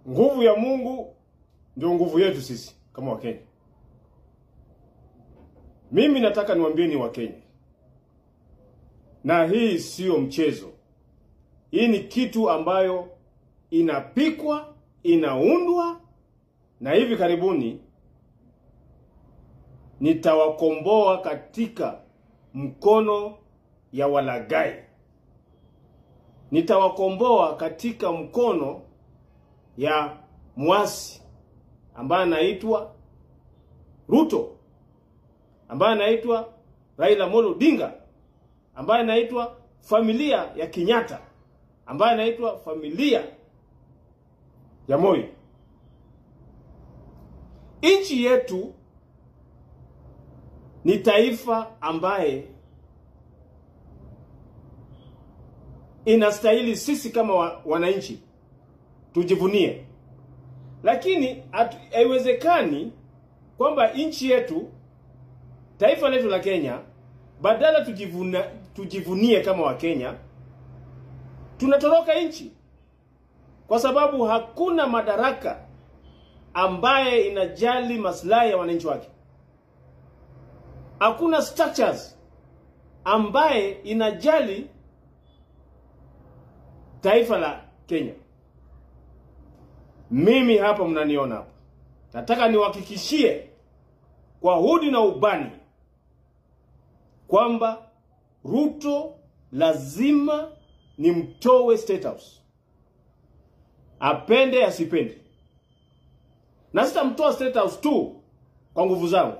Nguvu ya Mungu ndio nguvu yetu sisi kama Wakenya. Mimi nataka niwaambieni Wakenya, na hii sio mchezo. Hii ni kitu ambayo inapikwa, inaundwa, na hivi karibuni nitawakomboa katika mkono ya walaghai. Nitawakomboa katika mkono ya mwasi ambaye anaitwa Ruto, ambaye anaitwa Raila Amolo Odinga, ambaye anaitwa familia ya Kenyatta, ambaye anaitwa familia ya Moi. Nchi yetu ni taifa ambaye inastahili sisi kama wananchi tujivunie. Lakini haiwezekani kwamba nchi yetu, taifa letu la Kenya, badala tujivunie kama Wakenya, tunatoroka nchi kwa sababu hakuna madaraka ambaye inajali maslahi ya wananchi wake. Hakuna structures ambaye inajali taifa la Kenya. Mimi hapa mnaniona hapa, nataka niwahakikishie kwa hudi na ubani kwamba Ruto lazima nimtoe State House, apende asipende. Na sitamtoa State House tu kwa nguvu zangu,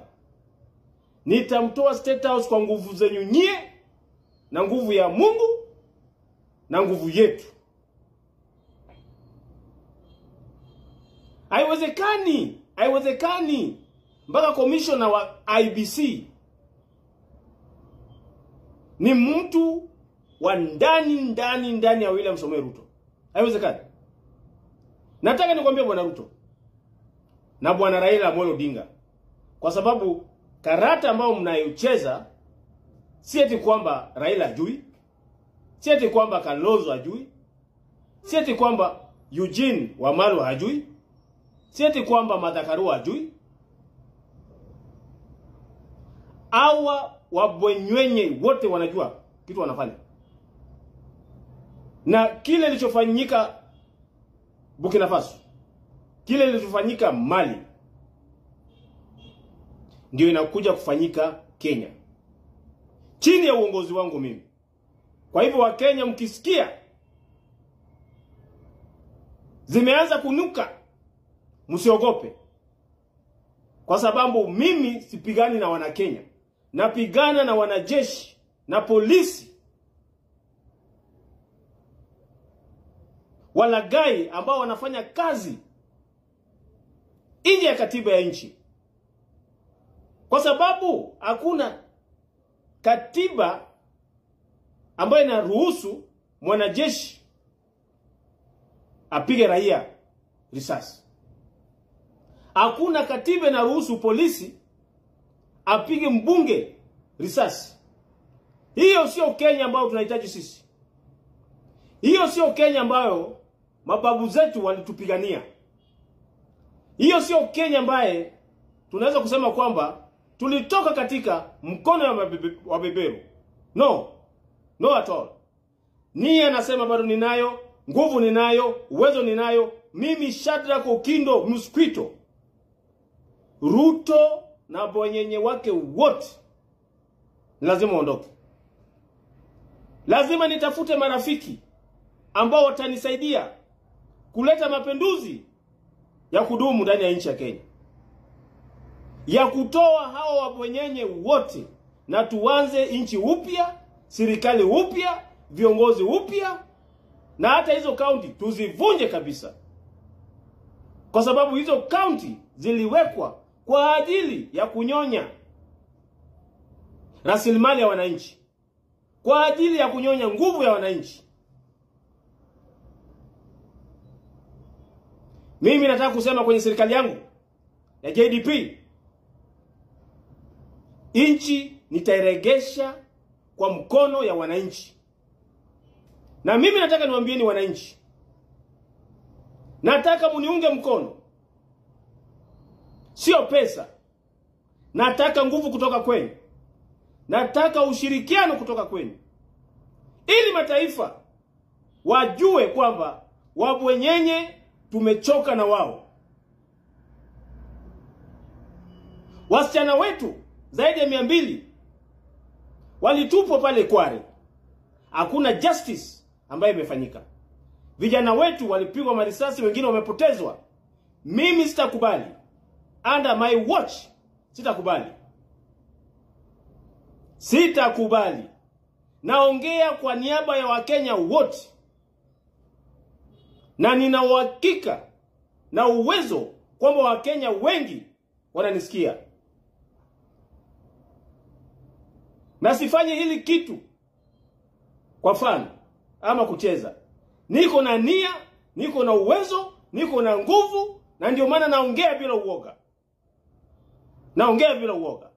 nitamtoa State House kwa nguvu zenyu nyie, na nguvu ya Mungu, na nguvu yetu. Haiwezekani mpaka commissioner wa IBC ni mtu wa ndani ya William Samoei Ruto. Haiwezekani. Nataka nikwambie bwana Ruto na bwana Raila Amolo Odinga, kwa sababu karata ambao mnayocheza si eti kwamba Raila hajui, si eti kwamba Kalonzo hajui, si eti kwamba Eugene Wamalwa hajui, si eti kwamba Martha Karua hajui. Hawa wabwenywenye wote wanajua kitu wanafanya. Na kile kilichofanyika Burkina Faso, kile kilichofanyika Mali, ndio inakuja kufanyika Kenya chini ya uongozi wangu mimi. Kwa hivyo Wakenya, mkisikia zimeanza kunuka, msiogope, kwa sababu mimi sipigani na wana Kenya, napigana na wanajeshi na polisi walaghai ambao wanafanya kazi nje ya katiba ya nchi. Kwa sababu hakuna katiba ambayo inaruhusu mwanajeshi apige raia risasi. Hakuna katiba inaruhusu polisi apige mbunge risasi. Hiyo sio Kenya ambayo tunahitaji sisi. Hiyo sio Kenya ambayo mababu zetu walitupigania. Hiyo sio Kenya ambaye tunaweza kusema kwamba tulitoka katika mkono wa beberu. No at all. Nia nasema bado ninayo, nguvu ninayo, uwezo ninayo. Mimi Shadrack Okindo Mosquito, Ruto na bonyenye wake wote lazima ondoke. Lazima nitafute marafiki ambao watanisaidia kuleta mapinduzi ya kudumu ndani ya nchi ya Kenya, ya kutoa hao wabonyenye wote, na tuanze nchi upya, serikali upya, viongozi upya, na hata hizo county tuzivunje kabisa. Kwa sababu hizo county ziliwekwa kwa ajili ya kunyonya rasilimali ya wananchi, kwa ajili ya kunyonya nguvu ya wananchi. Mimi nataka kusema kwenye serikali yangu ya JDP, nchi nitairegesha kwa mkono ya wananchi. Na mimi nataka niwaambieni wananchi, Nataka muniunge mkono. Sio pesa. Nataka nguvu kutoka kwenu. Nataka ushirikiano kutoka kwenu. Ili mataifa wajue kwamba wabwenyenye tumechoka na wao. Wasichana wetu zaidi ya 200 walitupwa pale Kware. Hakuna justice ambayo imefanyika. Vijana wetu walipigwa marisasi, wengine wamepotezwa. Mimi sitakubali. Under my watch sitakubali. Sitakubali. Naongea kwa niaba ya Wakenya wote. Na nina uhakika na uwezo kwamba Wakenya wengi wananisikia. Na sifanye hili kitu kwa fun ama kucheza. Niko na nia, niko na uwezo, niko na nguvu, na ndio maana naongea bila uoga. Naongea bila uoga.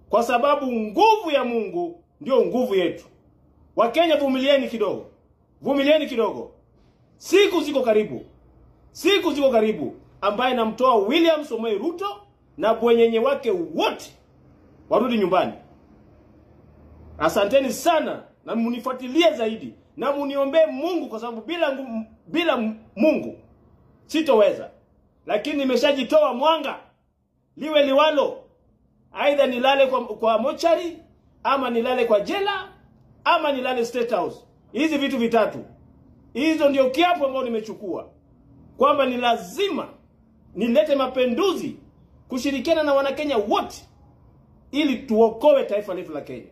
Kwa sababu nguvu ya Mungu ndio nguvu yetu. Wakenya, vumilieni kidogo. Vumilieni kidogo. Siku ziko karibu. Siku ziko karibu ambaye namtoa William Samoei Ruto na bwenyenye wake wote warudi nyumbani. Asanteni sana na munifuatilie zaidi na muniombe Mungu, kwa sababu bila Mungu sitoweza. Lakini nimeshajitoa mwanga. Liwe liwalo. Aidha nilale kwa mochari, ama nilale kwa jela, ama nilale State House. Hizi vitu vitatu. Hizo ndio kiapo ambao nimechukua. Kwamba ni lazima nilete mapinduzi kushirikiana na Wanakenya wote ili tuokoe taifa letu la Kenya.